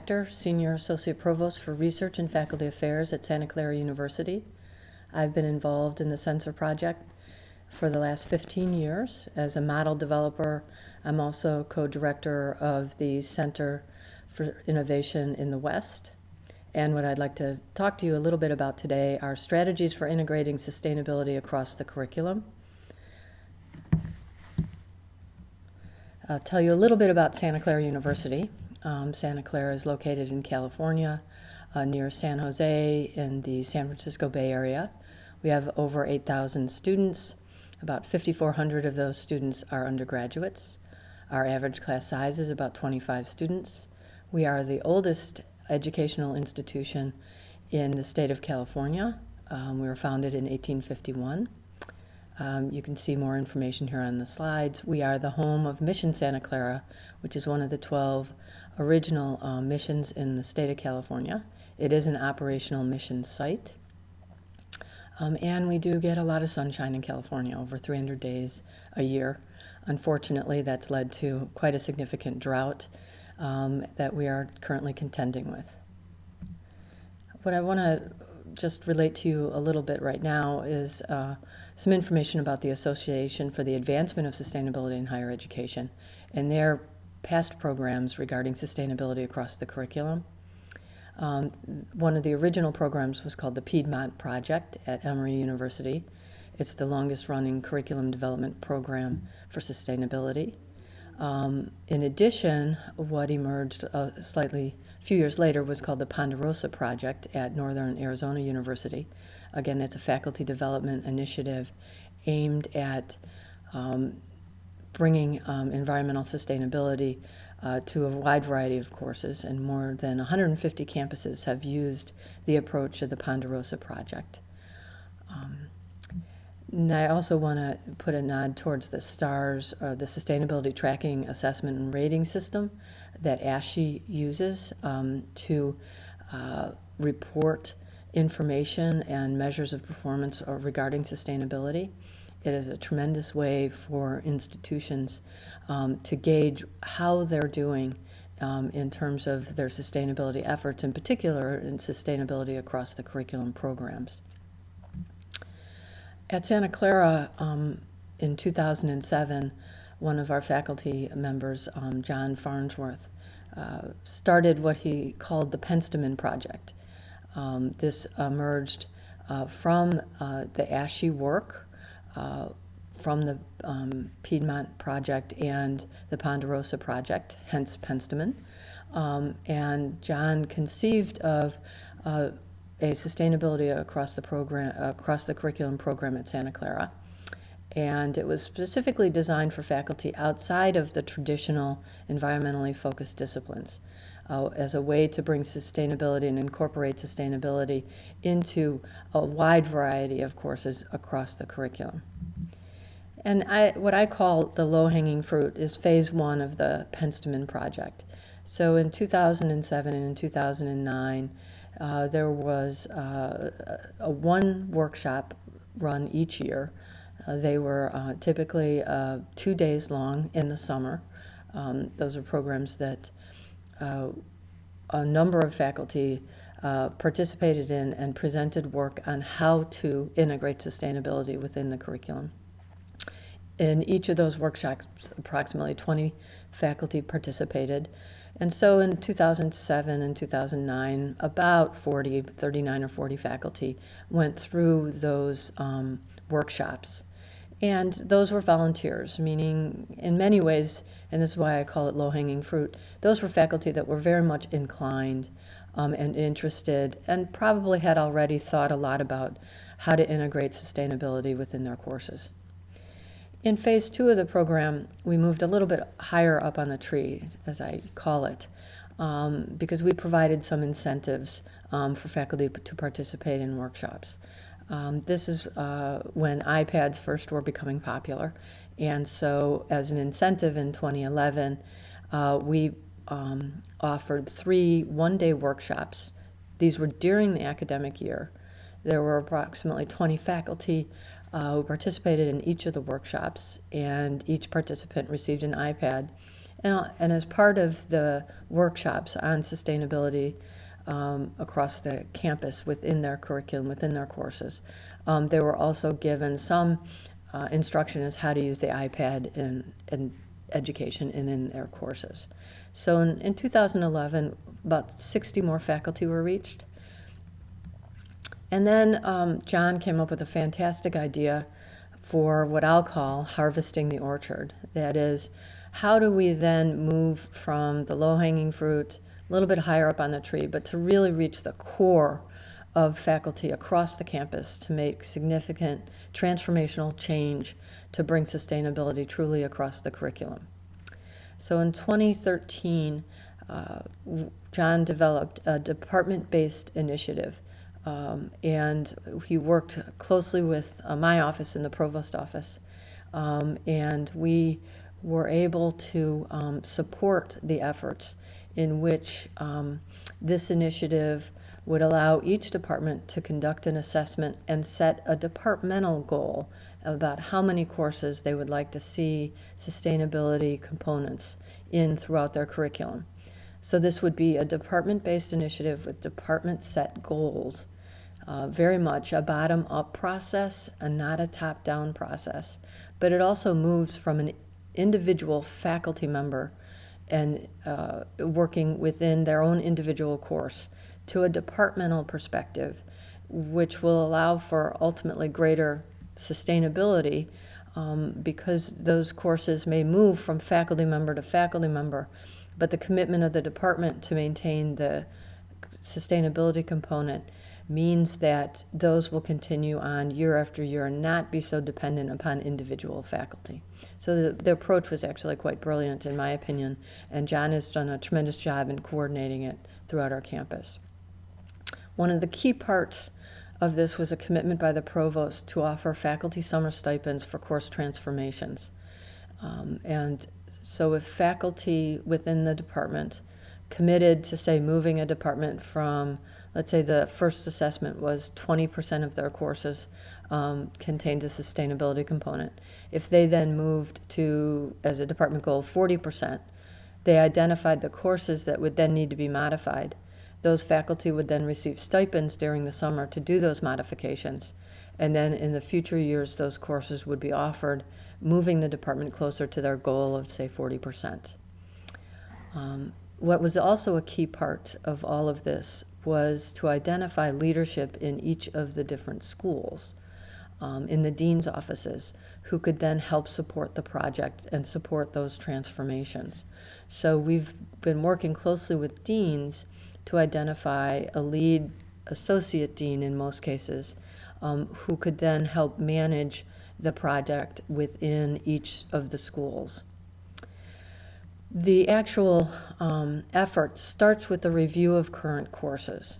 Shachter, Senior Associate Provost for Research and Faculty Affairs at Santa Clara University. I've been involved in the SENCER Project for the last 15 years as a model developer. I'm also co-director of the Center for Innovation in the West. And what I'd like to talk to you a little bit about today are strategies for integrating sustainability across the curriculum. I'll tell you a little bit about Santa Clara University. Santa Clara is located in California, near San Jose in the San Francisco Bay Area. We have over 8,000 students. About 5,400 of those students are undergraduates. Our average class size is about 25 students. We are the oldest educational institution in the state of California. We were founded in 1851. You can see more information here on the slides. We are the home of Mission Santa Clara, which is one of the 12 original missions in the state of California. It is an operational mission site. And we do get a lot of sunshine in California, over 300 days a year. Unfortunately, that's led to quite a significant drought that we are currently contending with. What I want to just relate to you a little bit right now is some information about the Association for the Advancement of Sustainability in Higher Education and their past programs regarding sustainability across the curriculum. One of the original programs was called the Penstemon Project at Emory University. It's the longest running curriculum development program for sustainability. In addition, what emerged a few years later was called the Ponderosa Project at Northern Arizona University. Again, it's a faculty development initiative aimed at bringing environmental sustainability to a wide variety of courses, and more than 150 campuses have used the approach of the Ponderosa Project. And I also want to put a nod towards the STARS, the Sustainability Tracking Assessment and Rating System that ASHE uses to report information and measures of performance regarding sustainability. It is a tremendous way for institutions to gauge how they're doing in terms of their sustainability efforts, in particular in sustainability across the curriculum programs. At Santa Clara, in 2007, one of our faculty members, John Farnsworth, started what he called the Penstemon Project. This emerged from the ASHE work, from the Piedmont Project and the Ponderosa Project, hence Penstemon. And John conceived of a sustainability across the program, across the curriculum program at Santa Clara. And it was specifically designed for faculty outside of the traditional environmentally focused disciplines as a way to bring sustainability and incorporate sustainability into a wide variety of courses across the curriculum. And what I call the low-hanging fruit is phase one of the Penstemon Project. So in 2007 and in 2009, there was one workshop run each year. They were typically 2 days long in the summer. Those are programs that a number of faculty participated in and presented work on how to integrate sustainability within the curriculum. In each of those workshops, approximately 20 faculty participated. And so in 2007 and 2009, about 39 or 40 faculty went through those workshops. And those were volunteers, meaning in many ways, and this is why I call it low-hanging fruit, those were faculty that were very much inclined and interested and probably had already thought a lot about how to integrate sustainability within their courses. In phase two of the program, we moved a little bit higher up on the tree, as I call it, because we provided some incentives for faculty to participate in workshops. This is when iPads first were becoming popular, and so as an incentive in 2011, we offered 3 one-day workshops. These were during the academic year. There were approximately 20 faculty who participated in each of the workshops, and each participant received an iPad And as part of the workshops on sustainability across the campus within their curriculum, within their courses, they were also given some instruction as how to use the iPad in education and in their courses. So in 2011, about 60 more faculty were reached. And then John came up with a fantastic idea for what I'll call harvesting the orchard. That is, how do we then move from the low-hanging fruit, a little bit higher up on the tree, but to really reach the core of faculty across the campus to make significant transformational change to bring sustainability truly across the curriculum. So in 2013, John developed a department-based initiative, and he worked closely with my office and the provost office, and we were able to support the efforts in which this initiative would allow each department to conduct an assessment and set a departmental goal about how many courses they would like to see sustainability components in throughout their curriculum. So this would be a department-based initiative with department-set goals, very much a bottom-up process and not a top-down process. But it also moves from an individual faculty member and working within their own individual course to a departmental perspective, which will allow for ultimately greater sustainability because those courses may move from faculty member to faculty member, but the commitment of the department to maintain the sustainability component means that those will continue on year after year and not be so dependent upon individual faculty. So the approach was actually quite brilliant in my opinion, and John has done a tremendous job in coordinating it throughout our campus. One of the key parts of this was a commitment by the provost to offer faculty summer stipends for course transformations. And so if faculty within the department committed to, say, moving a department from, let's say the first assessment was 20% of their courses contained a sustainability component. If they then moved to, as a department goal, 40%, they identified the courses that would then need to be modified. Those faculty would then receive stipends during the summer to do those modifications. And then in the future years, those courses would be offered, moving the department closer to their goal of, say, 40%. What was also a key part of all of this was to identify leadership in each of the different schools, in the dean's offices, who could then help support the project and support those transformations. So we've been working closely with deans to identify a lead associate dean in most cases, who could then help manage the project within each of the schools. The actual effort starts with a review of current courses.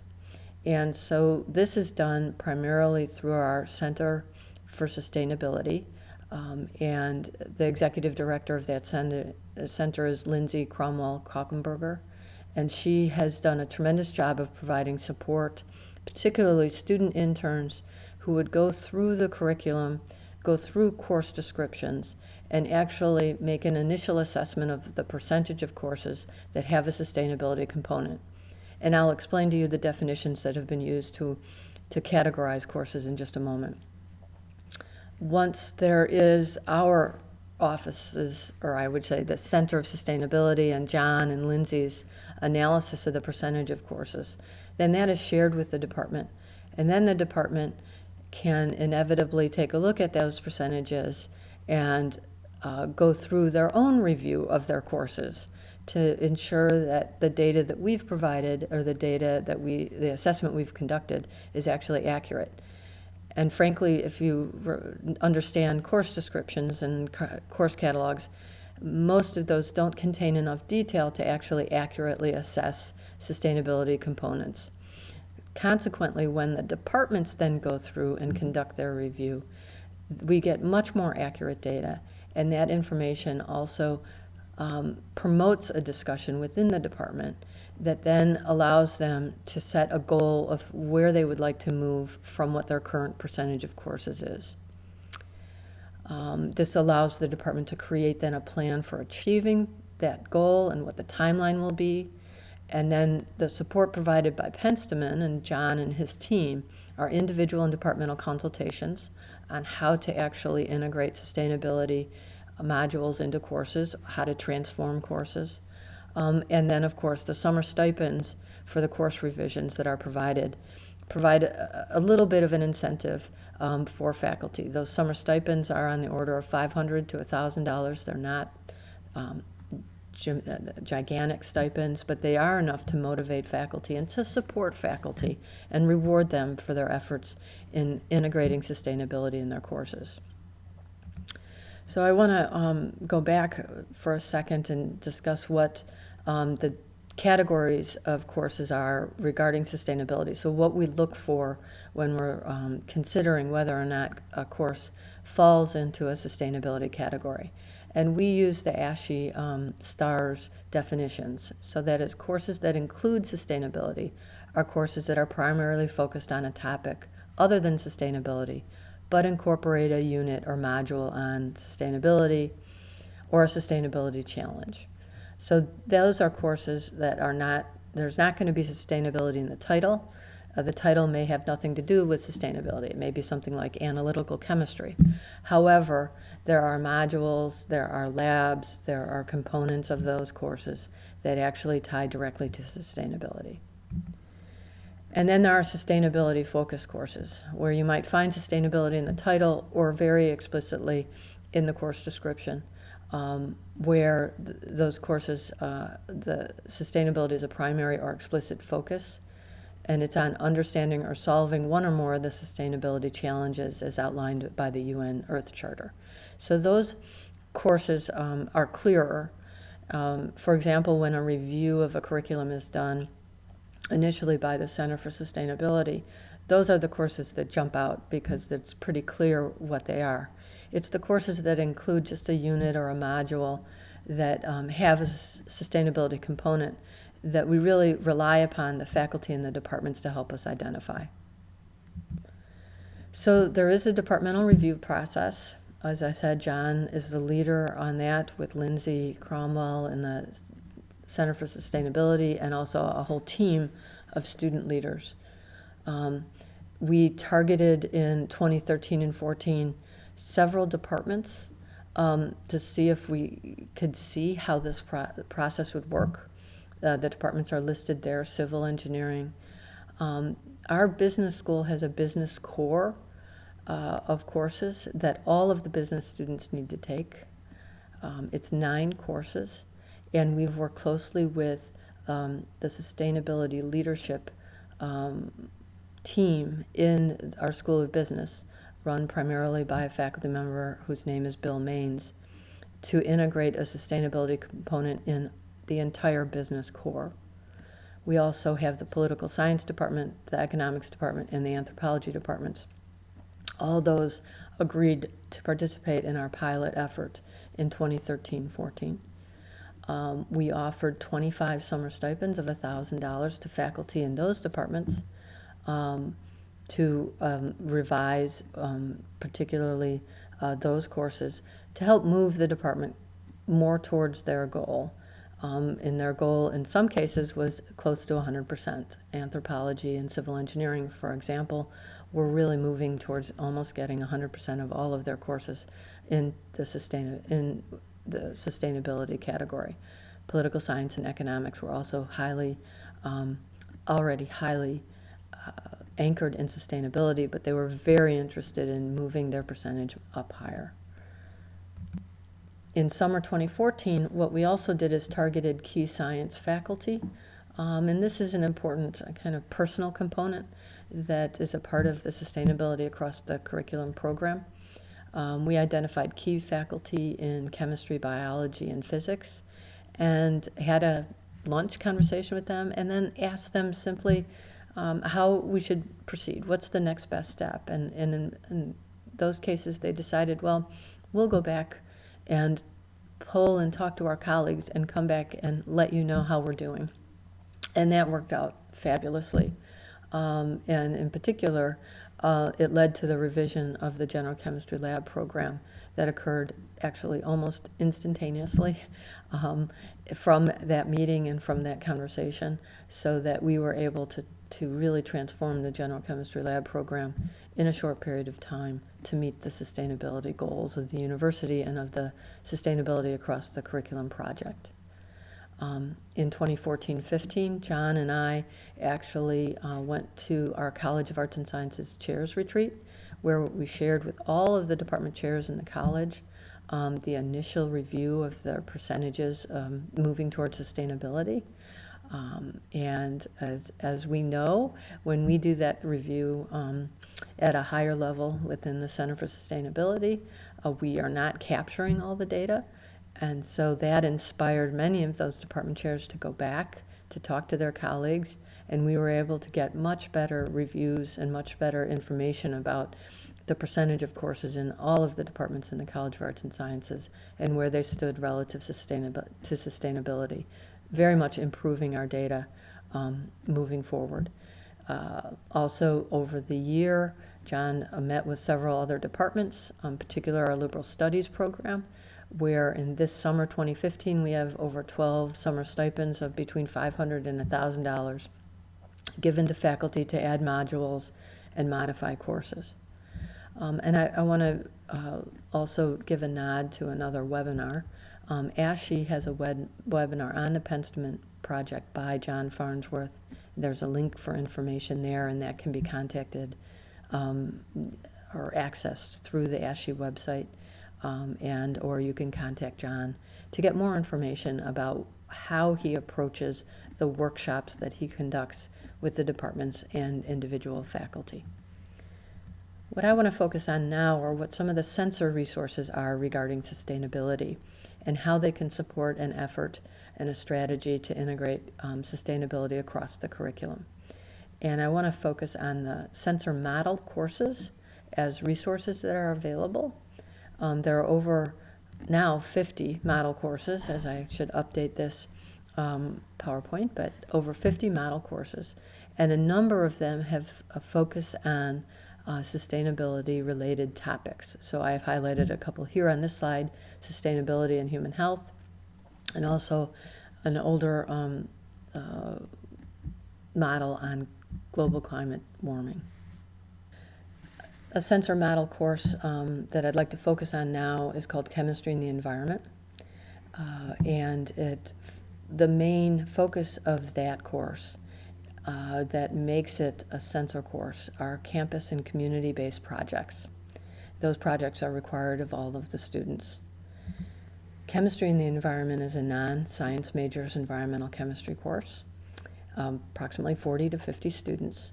And so this is done primarily through our Center for Sustainability. And the executive director of that center is Lindsay Cromwell-Kalkenberger. And she has done a tremendous job of providing support, particularly student interns who would go through the curriculum, go through course descriptions, and actually make an initial assessment of the percentage of courses that have a sustainability component. And I'll explain to you the definitions that have been used to categorize courses in just a moment. Once there is our offices, or I would say the Center of Sustainability and John and Lindsay's analysis of the percentage of courses, then that is shared with the department. And then the department can inevitably take a look at those percentages and go through their own review of their courses to ensure that the data that we've provided or the assessment we've conducted is actually accurate. And frankly, if you understand course descriptions and course catalogs, most of those don't contain enough detail to actually accurately assess sustainability components. Consequently, when the departments then go through and conduct their review, we get much more accurate data, and that information also promotes a discussion within the department that then allows them to set a goal of where they would like to move from what their current percentage of courses is. This allows the department to create then a plan for achieving that goal and what the timeline will be. And then the support provided by Penstemon and John and his team are individual and departmental consultations on how to actually integrate sustainability modules into courses, how to transform courses. And then, of course, the summer stipends for the course revisions that are provide a little bit of an incentive for faculty. Those summer stipends are on the order of $500 to $1,000. They're not gigantic stipends, but they are enough to motivate faculty and to support faculty and reward them for their efforts in integrating sustainability in their courses. So I want to go back for a second and discuss what the categories of courses are regarding sustainability. So what we look for when we're considering whether or not a course falls into a sustainability category. And we use the ASHE STARS definitions. So that is, courses that include sustainability are courses that are primarily focused on a topic other than sustainability, but incorporate a unit or module on sustainability or a sustainability challenge. So those are courses that are not, there's not going to be sustainability in the title. The title may have nothing to do with sustainability. It may be something like analytical chemistry. However, there are modules, there are labs, there are components of those courses that actually tie directly to sustainability. And then there are sustainability focused courses where you might find sustainability in the title or very explicitly in the course description, where those courses, the sustainability is a primary or explicit focus, and it's on understanding or solving one or more of the sustainability challenges as outlined by the UN Earth Charter. So those courses are clearer. For example, when a review of a curriculum is done initially by the Center for Sustainability, those are the courses that jump out because it's pretty clear what they are. It's the courses that include just a unit or a module that have a sustainability component that we really rely upon the faculty and the departments to help us identify. So there is a departmental review process. As I said, John is the leader on that with Lindsay Cromwell and the Center for Sustainability and also a whole team of student leaders. We targeted in 2013 and 14 several departments to see if we could see how this process would work. The departments are listed there: civil engineering. Our business school has a business core of courses that all of the business students need to take. It's 9 courses, and we've worked closely with the sustainability leadership team in our School of Business, run primarily by a faculty member whose name is Bill Maines, to integrate a sustainability component in the entire business core. We also have the political science department, the economics department, and the anthropology departments. All those agreed to participate in our pilot effort in 2013-14. We offered 25 summer stipends of $1,000 to faculty in those departments to revise particularly those courses to help move the department more towards their goal. And their goal in some cases was close to 100%. Anthropology and civil engineering, for example, were really moving towards almost getting 100% of all of their courses in the sustainability category. Political science and economics were also already highly anchored in sustainability, but they were very interested in moving their percentage up higher. In summer 2014, what we also did is targeted key science faculty, and this is an important kind of personal component that is a part of the sustainability across the curriculum program. We identified key faculty in chemistry, biology, and physics, and had a lunch conversation with them, and then asked them simply how we should proceed. What's the next best step? And in those cases, they decided, well, we'll go back and poll and talk to our colleagues and come back and let you know how we're doing. And that worked out fabulously. And in particular, it led to the revision of the general chemistry lab program that occurred actually almost instantaneously from that meeting and from that conversation, so that we were able to really transform the general chemistry lab program in a short period of time to meet the sustainability goals of the university and of the sustainability across the curriculum project. In 2014-15, John and I actually went to our College of Arts and Sciences Chairs Retreat, where we shared with all of the department chairs in the college the initial review of their percentages moving towards sustainability. And as we know, when we do that review at a higher level within the Center for Sustainability, we are not capturing all the data. And so that inspired many of those department chairs to go back to talk to their colleagues, and we were able to get much better reviews and much better information about the percentage of courses in all of the departments in the College of Arts and Sciences and where they stood relative to sustainability, very much improving our data moving forward. Also, over the year, John met with several other departments, in particular our Liberal Studies program, where in this summer 2015 we have over 12 summer stipends of between $500 and $1,000 given to faculty to add modules and modify courses. And I want to also give a nod to another webinar. ASHE has a webinar on the Penstemon Project by John Farnsworth. There's a link for information there, and that can be contacted or accessed through the ASHE website. Or you can contact John to get more information about how he approaches the workshops that he conducts with the departments and individual faculty. What I want to focus on now are what some of the SENCER resources are regarding sustainability and how they can support an effort and a strategy to integrate sustainability across the curriculum. And I want to focus on the SENCER model courses as resources that are available. There are over now 50 model courses, as I should update this PowerPoint, but over 50 model courses. And a number of them have a focus on sustainability-related topics. So I have highlighted a couple here on this slide: sustainability and human health, and also an older model on global climate warming. A SENCER model course that I'd like to focus on now is called Chemistry and the Environment. The main focus of that course that makes it a SENCER course are campus and community-based projects. Those projects are required of all of the students. Chemistry and the Environment is a non-science majors environmental chemistry course, approximately 40 to 50 students.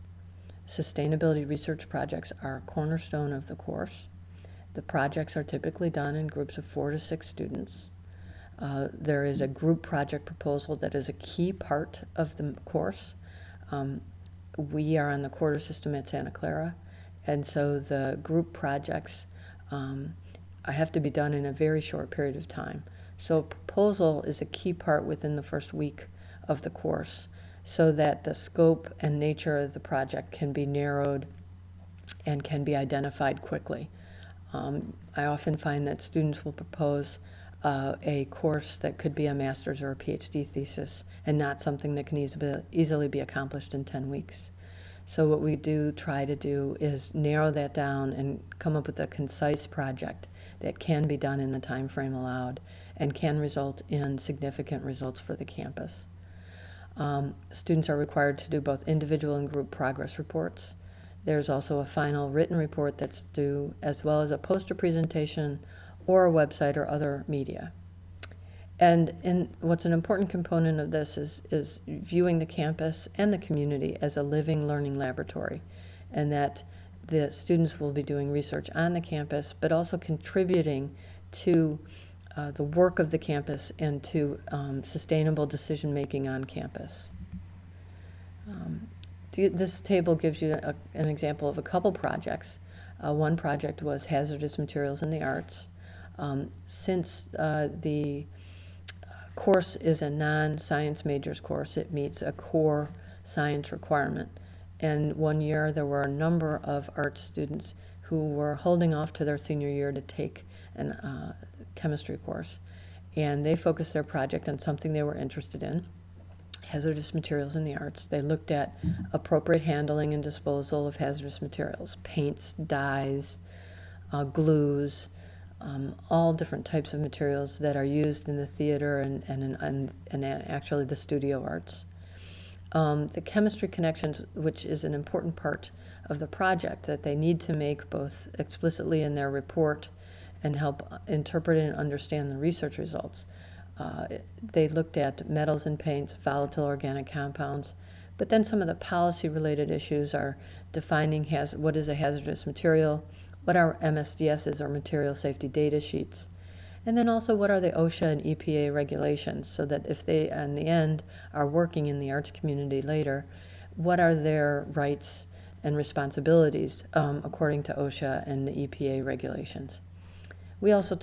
Sustainability research projects are a cornerstone of the course. The projects are typically done in groups of 4 to 6 students. There is a group project proposal that is a key part of the course. We are on the quarter system at Santa Clara, and so the group projects have to be done in a very short period of time. So a proposal is a key part within the first week of the course, so that the scope and nature of the project can be narrowed and can be identified quickly. I often find that students will propose a course that could be a master's or a PhD thesis and not something that can easily be accomplished in 10 weeks. So what we try to do is narrow that down and come up with a concise project that can be done in the time frame allowed and can result in significant results for the campus. Students are required to do both individual and group progress reports. There's also a final written report that's due, as well as a poster presentation or a website or other media. And what's an important component of this is viewing the campus and the community as a living learning laboratory, and that the students will be doing research on the campus, but also contributing to the work of the campus and to sustainable decision-making on campus. This table gives you an example of a couple projects. One project was hazardous materials in the arts. Since the course is a non-science majors course, it meets a core science requirement. And one year there were a number of art students who were holding off to their senior year to take a chemistry course. And they focused their project on something they were interested in, hazardous materials in the arts. They looked at appropriate handling and disposal of hazardous materials, paints, dyes, glues, all different types of materials that are used in the theater and actually the studio arts. The chemistry connections, which is an important part of the project that they need to make both explicitly in their report and help interpret and understand the research results. They looked at metals and paints, volatile organic compounds, but then some of the policy-related issues are defining what is a hazardous material, what are MSDSs or material safety data sheets, and then also what are the OSHA and EPA regulations, so that if they, in the end, are working in the arts community later, what are their rights and responsibilities according to OSHA and the EPA regulations. We also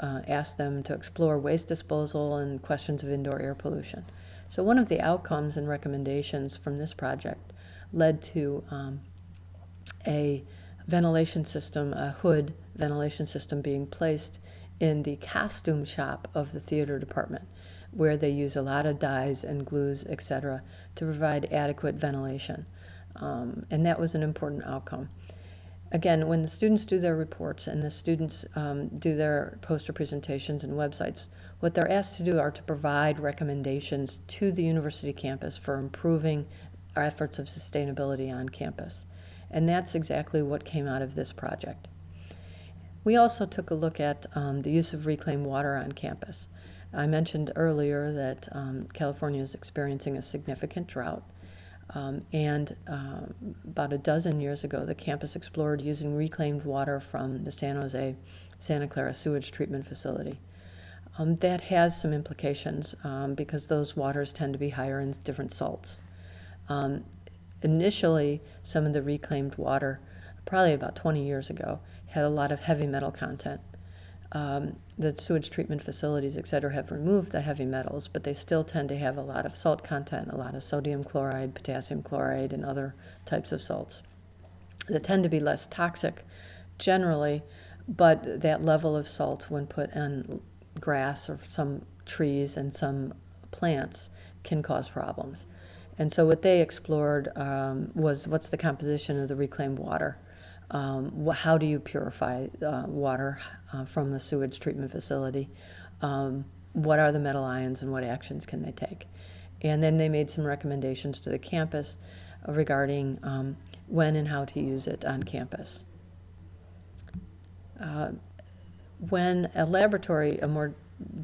ask them to explore waste disposal and questions of indoor air pollution. So one of the outcomes and recommendations from this project led to a ventilation system, a hood ventilation system being placed in the costume shop of the theater department, where they use a lot of dyes and glues, etc., to provide adequate ventilation. And that was an important outcome. Again, when the students do their reports and the students do their poster presentations and websites, what they're asked to do are to provide recommendations to the university campus for improving our efforts of sustainability on campus. And that's exactly what came out of this project. We also took a look at the use of reclaimed water on campus. I mentioned earlier that California is experiencing a significant drought. About a dozen years ago, the campus explored using reclaimed water from the San Jose, Santa Clara sewage treatment facility. That has some implications because those waters tend to be higher in different salts. Initially, some of the reclaimed water, probably about 20 years ago, had a lot of heavy metal content. The sewage treatment facilities, et cetera, have removed the heavy metals, but they still tend to have a lot of salt content, a lot of sodium chloride, potassium chloride, and other types of salts that tend to be less toxic generally, but that level of salt when put on grass or some trees and some plants can cause problems. And so what they explored was what's the composition of the reclaimed water. How do you purify water from the sewage treatment facility? What are the metal ions and what actions can they take? And then they made some recommendations to the campus regarding when and how to use it on campus. When a more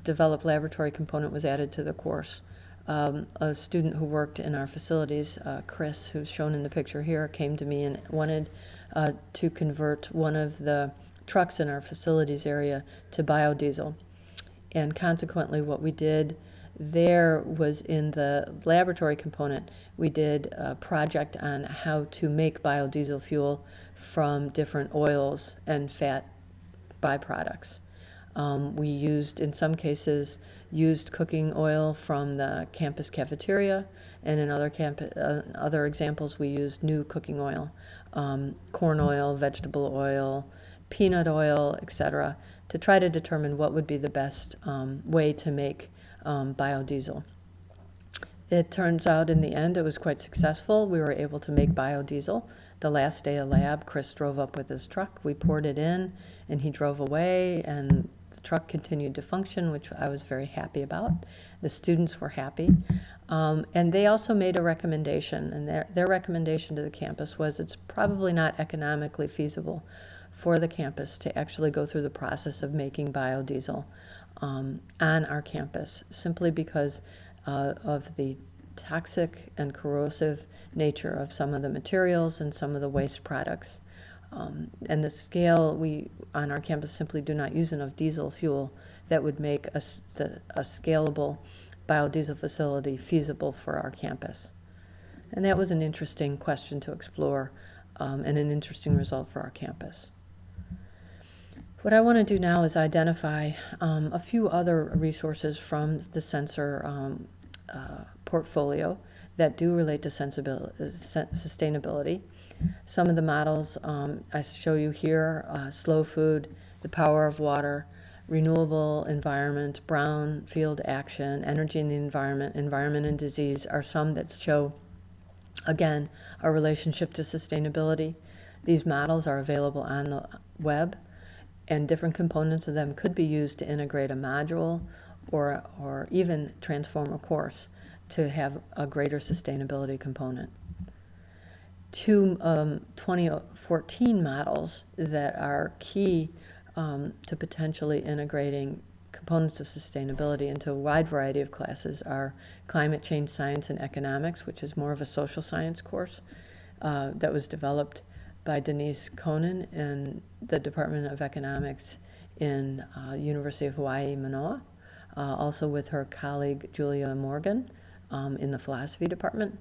developed laboratory component was added to the course, a student who worked in our facilities, Chris, who's shown in the picture here, came to me and wanted to convert one of the trucks in our facilities area to biodiesel. And consequently, what we did there was in the laboratory component, we did a project on how to make biodiesel fuel from different oils and fat byproducts. We used, in some cases, used cooking oil from the campus cafeteria, and in other examples we used new cooking oil, corn oil, vegetable oil, peanut oil, etc., to try to determine what would be the best way to make biodiesel. It turns out in the end it was quite successful. We were able to make biodiesel. The last day of lab, Chris drove up with his truck. We poured it in, and he drove away, and the truck continued to function, which I was very happy about. The students were happy. And they also made a recommendation, and their recommendation to the campus was it's probably not economically feasible for the campus to actually go through the process of making biodiesel on our campus, simply because of the toxic and corrosive nature of some of the materials and some of the waste products. And the scale, we on our campus simply do not use enough diesel fuel that would make a scalable biodiesel facility feasible for our campus. And that was an interesting question to explore and an interesting result for our campus. What I want to do now is identify a few other resources from the SENCER portfolio that do relate to sustainability. Some of the models I show you here, slow food, the power of water, renewable environment, brownfield action, energy in the environment, environment and disease are some that show, again, a relationship to sustainability. These models are available on the web, and different components of them could be used to integrate a module or even transform a course to have a greater sustainability component. Two 2014 models that are key to potentially integrating components of sustainability into a wide variety of classes are Climate Change Science and Economics, which is more of a social science course that was developed by Denise Conan in the Department of Economics in University of Hawaii, Manoa, also with her colleague Julia Morgan in the philosophy department.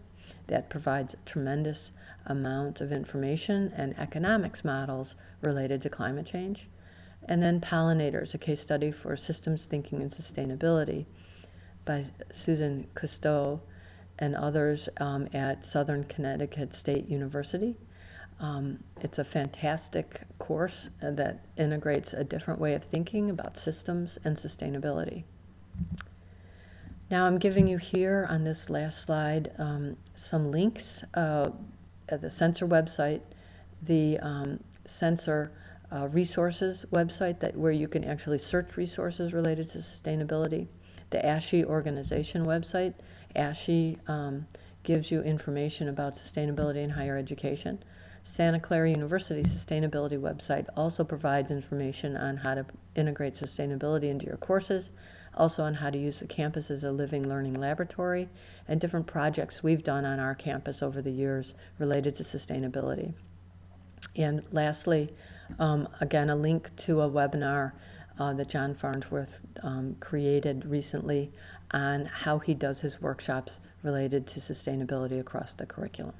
That provides a tremendous amount of information and economics models related to climate change. And then Pollinators, a case study for systems thinking and sustainability by Susan Cousteau and others at Southern Connecticut State University. It's a fantastic course that integrates a different way of thinking about systems and sustainability. Now I'm giving you here on this last slide some links at the SENCER website, the SENCER resources website where you can actually search resources related to sustainability, the ASHE organization website. ASHE gives you information about sustainability in higher education. Santa Clara University Sustainability website also provides information on how to integrate sustainability into your courses, also on how to use the campus as a living learning laboratory, and different projects we've done on our campus over the years related to sustainability. And lastly, again, a link to a webinar that John Farnsworth created recently on how he does his workshops related to sustainability across the curriculum.